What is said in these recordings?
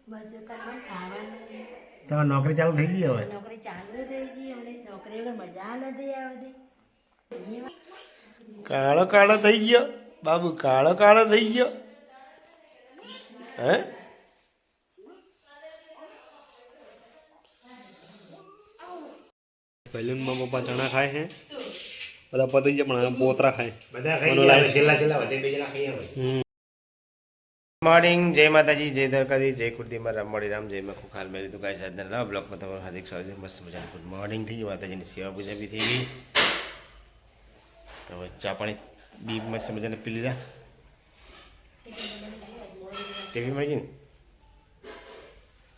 તમારી નોકરી ચાલુ થઈ ગઈ હવે? નોકરી ચાલુ થઈ ગઈ, અમને નોકરીની મજા નથી આવતી. કાળો કાળો થઈ ગયો બાબુ, કાળો કાળો થઈ ગયો. હે બેલૂનમાં પપ્પા ચણા ખાય છે, બધા પતી ગયા પણ પોતરા ખાય બધા ખાઈ છેલ્લા છેલ્લા વધે બે જણા ખાઈ. મોર્નિંગ, જય માતાજી, જય દ્વારકાધીશ, જય કુર્દીમાં રામ મળી રામ, જય માં ખુખાલ મેરી તો ગાય સાધના નવા બ્લોકમાં તમારું હાર્દિક સ્વાગત છે. મસ્ત મજાનું ગુડ મોર્નિંગ થઈ ગયું, માતાજીની સેવા પૂજા બી થઈ ગઈ. તો હવે ચા પાણી બી મસ્ત મજાને પી લીધા. ટીવી મળી ગઈ ને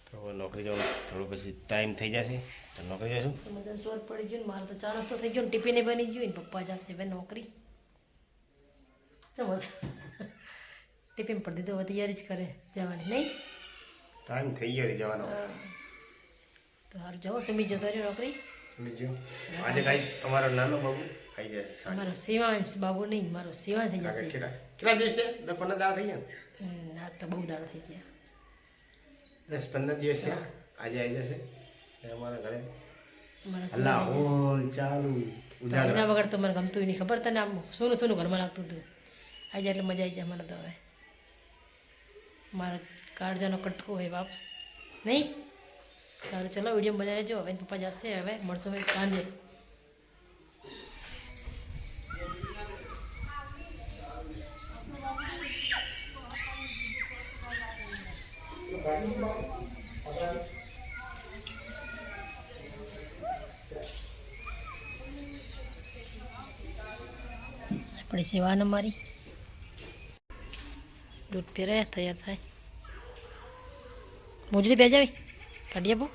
તો નોકરી જવાનું થોડું પછી ટાઈમ થઈ જશે તો નોકરી જશું. મને સોર પડી ગયું ને, મારે તો ચા નાસ્તો થઈ ગયો ને, ટિફિને બની ગયું ને, પપ્પા જશે હવે નોકરી. સમજ ટિફિન પર દીધો, હવે તૈયારી જ કરે જવાની. નહીં ટાઈમ થઈ ગયો જવાનો તો સારું જાઓ. સુમી જતો રહ્યો નોકરી. સુમી ગયો. આજે ગાઈસ અમારો નાનો બાબુ આવી જશે. મારો શિવાંશ બાબુ નહીં, મારો શિવાંશ થઈ જશે. કેટલા દિવસ છે? 10-15 દાડા થઈ ગયા. હા તો બહુ દાડા થઈ ગયા. 10-15 દિવસ છે. આજે આવી જશે અમારા ઘરે. મારો અલ્લાહ ચાલુ એના વગર તો મને ગમતું નહીં. ખબર તને, આમ સોનું સોનું ઘરમાં લાગતું હતું. આજે એટલે મજા આવી જાય મને તો. હવે મારો કાળજાનો કટકો હોય બાપ. નહીં સારું, ચલો વિડીયો બનાવી લેજો. હવે પપ્પા જશે, હવે મળશું હવે સાંજે. આપણી સેવાને મારી દૂધ પીરે તૈયાર થાય. મોજડી બેજાવી કાઢીએ બહુ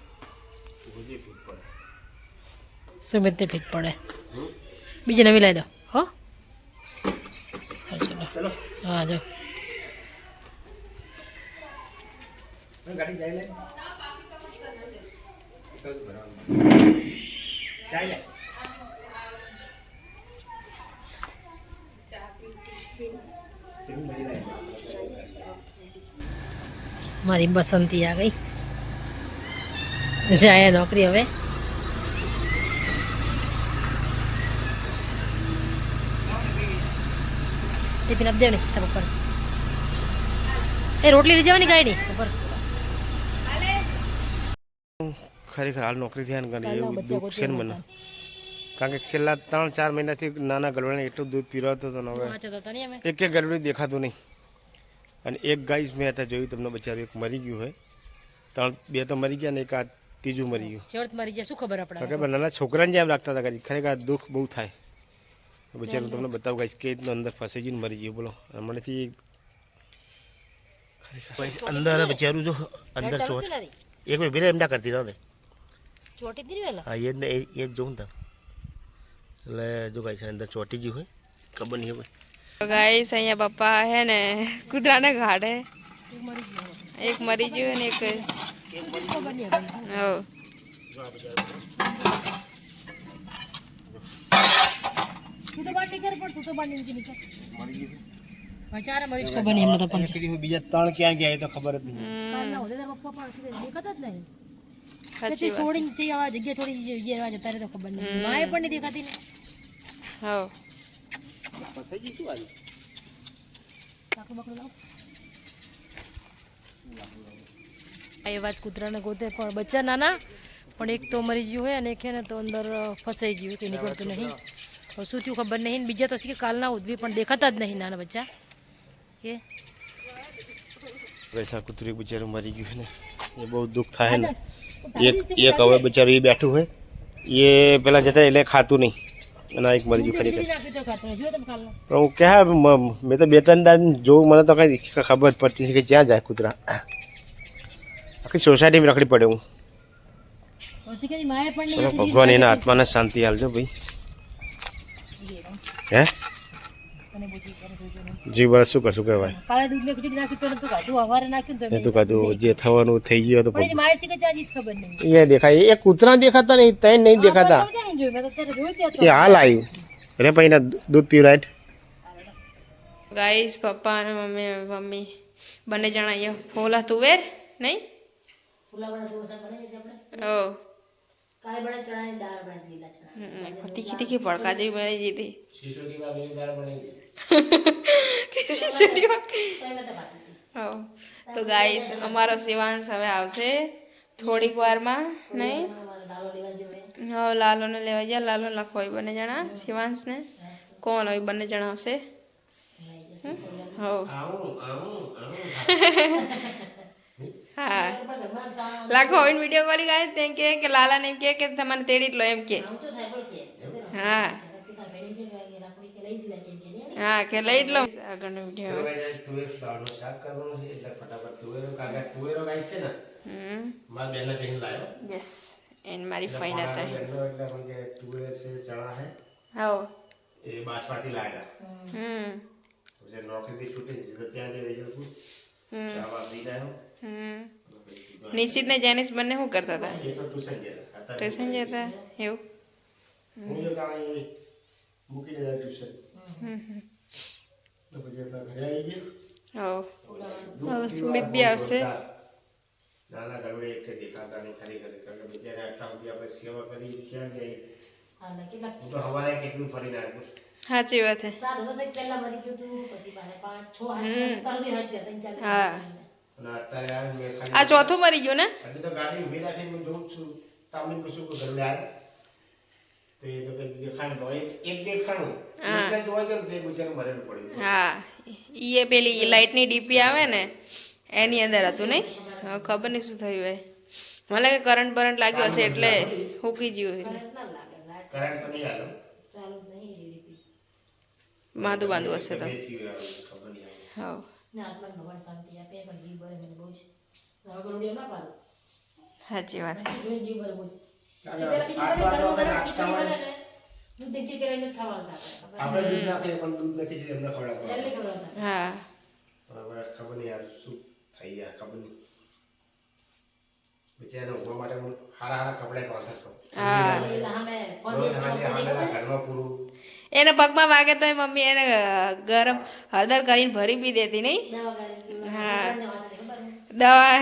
સુમિત ને ફીટ પડે. બીજી નવી લાવી દો હો. ચલો હા જો ગાડી જાય લે જાય લે. મારી બસંતી આ ગઈ, જાય નોકરી હવે. ટિફિન આપી દેવાની તારા પપ્પાને. એ રોટલી લઈ જવાની ગાયની ઉપર. ખરેખર હાલ નોકરી થયા ને એવું દુઃખ છે ને મને, કારણ કે છેલ્લા 3-4 મહિનાથી નાના ગલવાને એટલું દૂધ પીરાવતો હતો ને હવે એક ગલવડી દેખાતું નહીં. અને એક ગાય મેં હતા જોયું તમને, બચારું એક મરી ગયું હોય, 2 તો મરી ગયા ને એક આ ત્રીજું મરી ગયું. મરી ગયા શું ખબર આપણે. ખબર નાના છોકરાને જેમ રાખતા હતા. ખરેખર દુઃખ બહુ થાય. બચારું તમને બતાવું ગાઈશ કે રીતનું અંદર ફસાઈ ગયું મરી ગયું. બોલો હમણાંથી અંદર બચારું જો અંદર ચોટ એક મે ભીરે એમડા કરતી રહે ચોટી દીધી વેલા. હા એ જ જોઉં તા એટલે જો ગાઈસ અંદર ચોટી ગયું હોય ખબર નહીં હવે. ગાઈસ અહીંયા પપ્પા હે ને કૂતરાને ઘાડે. એક મરી ગયું ને એક હો. તું તો બાટી કર પણ તું તો બાટી નથી નીકળ. બચારા મરી જ ખબર નહીં એમને તો. પણ બીજા 3 ક્યાં ગયા એ તો ખબર જ નહીં. કાલના હોદે પપ્પા પણ દેખાતા જ નહીં. પછી છોડીને તે આ જગ્યા છોડી જગ્યા જતા રહે તો ખબર નહીં. માએ પણ નહીં દેખાતી ને. હો ફસાઈ ગઈ શું આવી. સાકુ બકડો લાવ. એ વાત કૂતરાને ગોતે પણ બચ્ચા નાના પણ એક તો મરી ગયું હોય અને એક ને તો અંદર ફસાઈ ગયું કે નીકળતું નહીં. શું થયું ખબર નહીં. બીજા તો કે કાલના ઉદ્વી પણ દેખાતા જ નહીં નાના બચ્ચા. કે વૈસા કૂતરું બિચારું મરી ગયું ને એ બહુ દુઃખ થાય ને. એક હવે બિચારું એ બેઠું હોય એ પેલા જતા એટલે ખાતું નહીં અને એક મરી ગયું ખરેખર. પણ હું ક્યાં મેં તો 2-3 દાન જોઉં, મને તો કઈ ખબર જ પડતી નથી કે જ્યાં જાય કૂતરા. આખી સોસાયટીમાં રખડી પડે હું. ભગવાન એના આત્માને શાંતિ હાલજો ભાઈ. હે જી બસ શું કરશું કહેવાય. જે થવાનું થઈ ગયું એ દેખાય. એ કૂતરા દેખાતા નહીં, તૈન નહીં દેખાતા. એ હાલ આવ્યું રે પછી દૂધ પીવું રાઈટ. ગાઈસ પપ્પા અને મમ્મી બંને જણા અહીંયા ફોલા તુવેર નહીં ફૂલા વાળા જેવો શાક બનાવીએ છીએ આપણે ઓ કાળે બળે ચણાની દાળ બનાવી લીલા ચણા તીખી તીખી ભડકા જેવી બની જતી શીશોટી વાગેલી દાળ બનાવી દી. તો એમ તો ખાતી હતી. હો તો ગાઈસ અમારો શિવાંશ હવે આવશે થોડીક વારમાં નહીં અમારે દાળો લેવા જેવડે હવે લાલોને લેવા ગયા લાલો લખો હોય બંને જણા શિવાંશને કોણ હોય બંને જણા આવશે લઈ જશે થોડી વાર. હો આવું હા પણ ઘરમાં ચા લાખો હવે વિડીયો કોલી ગાય તેમ કે લાલાને એમ કે તમારે તેડી જ લો એમ કે આમ તો થાય પણ કે હા પિતા ભેણી જે રાખડી કે લઈ દીધા કે નહીં હા કે લઈ જ લો આગળનો વિડીયો તુવેર ફ્લાવરનું શાક કરવાનું છે એટલે ફટાફટ તુવેરો ગાઈસ છે ને મારા બેનને કહીને લાવ્યો યસ એન્ડ મારી ફાઈન મારા હતા બેનનો એટલે પણ કે તુવેર છે ચણા છે હો એ બાસમાથી લાવ્યા પછી નોકરીથી છૂટી છે તો ત્યાં જઈ રહ્યો છું ચા વાપરી લાવ્યો નિશિત ને જેનિસ બંને શું કરતા હતા એ તો ટ્યુશન ગયા હતા ટ્યુશન જતા એવું હું જો તાણે મૂકીને જાય ટ્યુશન તો પછી ઘરે આવી ગયા હો હવે સુમિત બી આવશે નાના ગરબડે એક દેખાતા નહીં ખરેખર કારણ કે બિચારા આટલા સુધી આપણે સેવા કરી ક્યાં જાય હા ને કેટલા હું તો હવારે કેટલું ફરીને આવ્યો સાચી વાત હે સારું તો પહેલા મરી ગયું તું પછી પાછા 5 6 8 તરદી હજ છે 3 4 હા અને અત્યારે આ મેં ખાલી આ ચોથું મરી ગયું ને હજી તો ગાડી ઊભી રાખીને હું જોઉં છું તમને પૂછું કે ગરબડે આવ્યા તો એ તો કંઈ દેખાણ તો એક દેખાણું એટલે જોવા ગયો ને તો એ બિચારું મરેલું પડ્યું હા ઈ પેલી લાઇટની ડીપી આવે ને એની અંદર હતું નહીં હવે ખબર નહીં શું થયું હોય મને લાગે કરંટ બરંટ લાગ્યો હશે એટલે હુકી ગયું એટલે ના લાગે લાઈટ કરંટ તો નહીં આવ્યો ચાલુ જ નહીં રીપી બાંધું બાંધું હશે તો બે થયું આવ્યું ખબર નહીં આવી હા ના આત્મા ભગવાન શાંતિ આપે પણ જીવ ભરે મને બહુ છે હવે ગોળીઓ ના પાડો સાચી વાત જોઈ જીવ ભરે બહુ દૂધ દેખી કે એમ જ ખાવાનું હતા આપણે દૂધ નાખીએ પણ દૂધ નાખી જ એમને ખવડાવવા એટલે ખબર હા પણ હવે ખબર નહીં યાર શું થઈ ગયા ખબર નહીં બિચારાને ઊંઘવા માટે હું હારા કપડાં બાંધતો હા એટલે અમે રોજ સાંજે હામેલા ઘરમાં પૂરું એને પગમાં વાગે તો મમ્મી એને ગરમ હળદર કરીને ભરી બી દેતી નહીં દવા ગાડી હા. ખબર ને દવા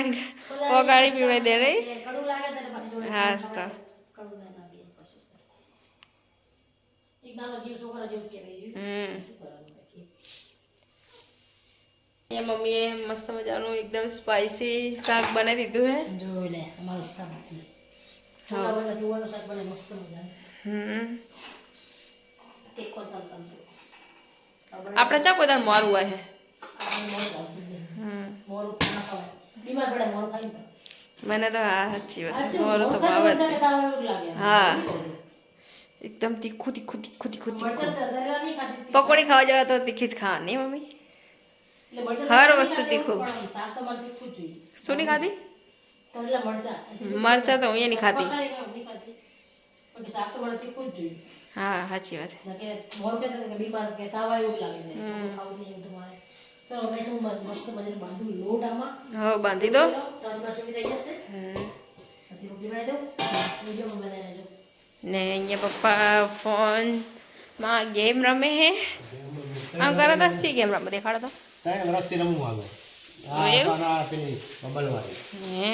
ઓગાળી પીવડાવી દે રહી કડું લાગે ત્યારે પાછી જોડે હા તો કડું ના લાગે એમ પછી એક નાનો જીવ છોકરા જેવું જ કહેવાય શું કરવાનું બાકી એ મમ્મીએ મસ્ત મજાનું એકદમ સ્પાઈસી શાક બનાવી દીધું હે જોઈ લે અમારું સબ્જી થોડા બને તુવાનું શાક બને મસ્ત મજાનું તીખો તલ તલ આપણે ચા કોઈ દાડ મોરું હોય હે મોરું ના ખવાય બીમાર પડે મોરું ખાઈ ને મને તો હા સાચી વાત મોરું તો ભાવે જ નહીં. હા એકદમ તીખું તીખું તીખું તીખું તીખું પકોડી ખાવા જવા તો તીખી જ ખાવા નહીં મમ્મી હર વસ્તુ તીખું શું નહીં ખાધી મરચા તો હું એ નહીં ખાતી હા સાચી વાત હવે બાંધી દો ને અહીંયા પપ્પા ફોનમાં ગેમ રમે હે આમ કરો તો શી ગેમ રમે દેખાડો તો 3 વર્ષથી રમવું આવે એવું? આ પેલી બબલવાળી હે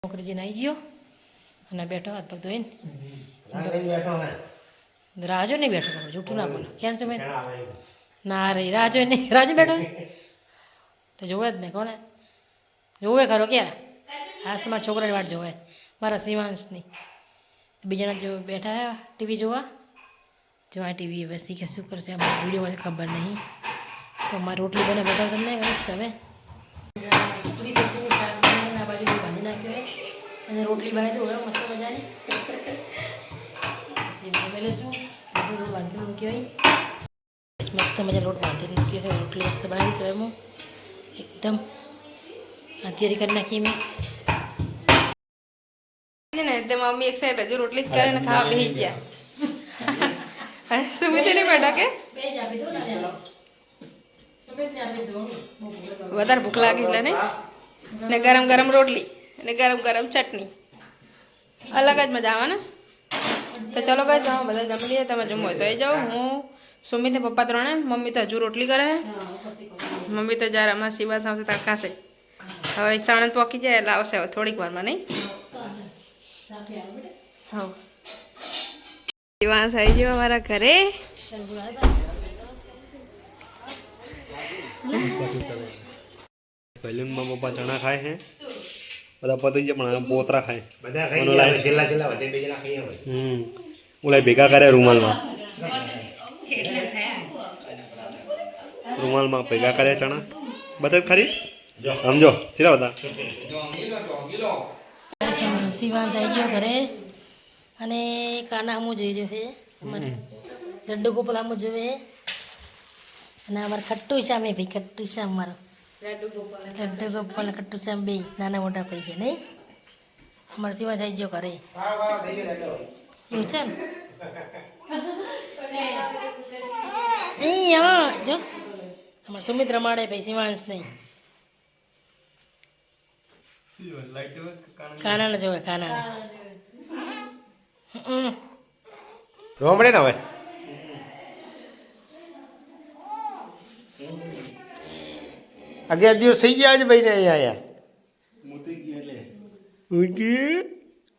છોકરીજી નાઈ ગયો અને બેઠો હાથ પગ ધોઈને બેઠો હે રાજો નહીં બેઠો જૂઠું ના બોલો ક્યાં સમય ઘણા આવે ના રે રાજો નહીં રાજો બેઠો તો જોવે જ ને કોને જોવે ખરો ક્યાં આજ તમારા છોકરાની વાટ જોવે મારા શિવાંશની બીજાના જો બેઠા હે ટીવી જોવા જો આ ટીવી હવે શીખે શું કરશે અમારા વિડીયો વાળે ખબર નહીં તો અમારે રોટલી બને બતાવ તમને ગઈશ હવે પૂરી રોટલીની શાક બનાવીને આ બાજુ બાંધી નાખ્યો હોય અને રોટલી બનાવી દઉં હવે મસ્ત મજાની પછી મેલે શું બધું બાંધી મૂક્યો હોય મસ્ત મજા લોટ બાંધી મૂક્યો હોય રોટલી મસ્ત બનાવીશ હવે હું એકદમ તૈયારી કરી નાખી મેં ને તે મમ્મી એક સાઈડ હજુ રોટલી જ કરે ને ખાવા બેસી ગયા સુમિત નહીં બેઠો કે બે જ આપી દો ને સુમિતને આપી દો વધારે ભૂખ લાગે એટલે નહીં ને ગરમ ગરમ રોટલી અને ગરમ ગરમ ચટણી અલગ જ મજા આવે ને તો ચલો ગઈ જાઓ બધા જમી લઈએ તમે જમો હોય તો એ જાઓ હું સુમિત ને પપ્પા ત્રણે મમ્મી તો હજુ રોટલી કરે હા પછી મમ્મી તો જ્યારે અમારા શિવાસ આવશે ત્યાં ખાશે. હવે સાણંદ પોકી જાય એટલે આવશે હવે થોડીક વારમાં, નહીં? હા, શિવાંશ આવી ગયો અમારા ઘરે. પહેલીમાં પપ્પા ચણા ખાય છે, બધા પતી ગયા પણ પોતરા ખાય. ઓલા ભેગા કર્યા રૂમાલમાં ભેગા કર્યા ચણા બધા ખરી સમજો ચીલા બધા. શિવાંશ આવી ગયો ઘરે અને કાના હું જોઈ રહ્યો છે અમારે લડ્ડુ ગોપાલ આમ જોવે અને અમારે ખટ્ટુ શ્યામ ભાઈ ખટ્ટુ શ્યામ મારો લડ્ડુ ગોપાલ ખટ્ટુ શ્યામ બે નાના મોટા ભાઈ છે નહીં. અમારે શિવાંશ આવી ગયો ઘરે એવું છે ને હા જો અમારે સુમિત રમાડે ભાઈ શિવાંશ નહીં કાના જોવે કાના રોવા મળે ને હવે અગિયાર દિવસ થઈ ગયા આજે ભાઈ ને અહીંયા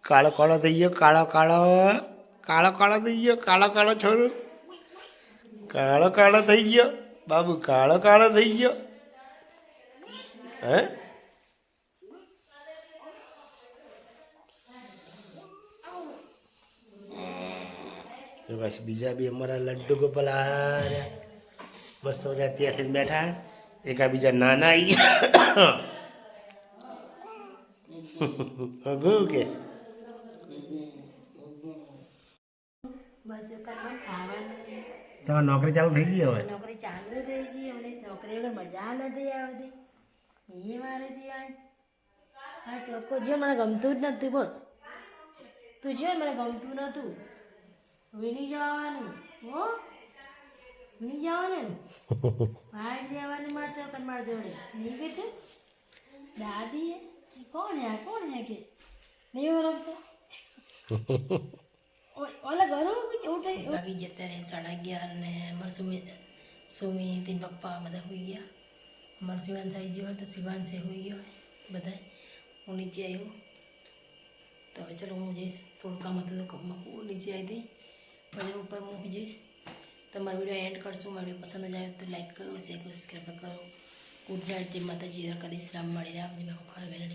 કાળો કાળો થઈ ગયો કાળો કાળો કાળો કાળો થઈ ગયો કાળો કાળો છોડું કાળો કાળો થઈ ગયો બાબુ કાળો કાળો થઈ ગયો હે બસ બીજા બી અમારા લડ્ડુ ગોપાલ આવ્યા મસ્ત મજા ત્યાંથી બેઠા એકા બીજા નાના આવી ગયા કે તમારી નોકરી ચાલુ થઈ ગઈ હવે નોકરી ચાલુ થઈ ગઈ અમને નોકરી વગર મજા નથી આવતી એ મારે સિવાય હા ચોખ્ખો જીવન મને ગમતું જ નથી બોલ તું જીવન મને ગમતું નહોતું વિની જવાનું હો વિની જવાનું બહાર જવાનું માર ચોકન માર જોડે નહીં બેઠું દાદી કોણ હે કે નહીં ઓળખતો ઓલા ઘરો ઉઠાઈ વાગી જતા રહે 11:30 ને અમારે સુમી તીન પપ્પા બધા હોઈ ગયા અમારે શિવાંશ આવી ગયો તો શિવાંશે હોઈ ગયો બધા હું નીચે આવ્યો તો હવે ચલો હું જઈશ થોડું કામ હતું તો કપમાં હું નીચે આવી હતી પછી ઉપર મૂકી જઈશ. તમારો વિડીયો એન્ડ કરશું. વિડીયો પસંદ જ આવે તો લાઈક કરો, શેર કરો, સબસ્ક્રાઈબ કરો. Good night. જય માતાજી. કરીશ રામ મળી રામ. જય ખોખર વેલડી.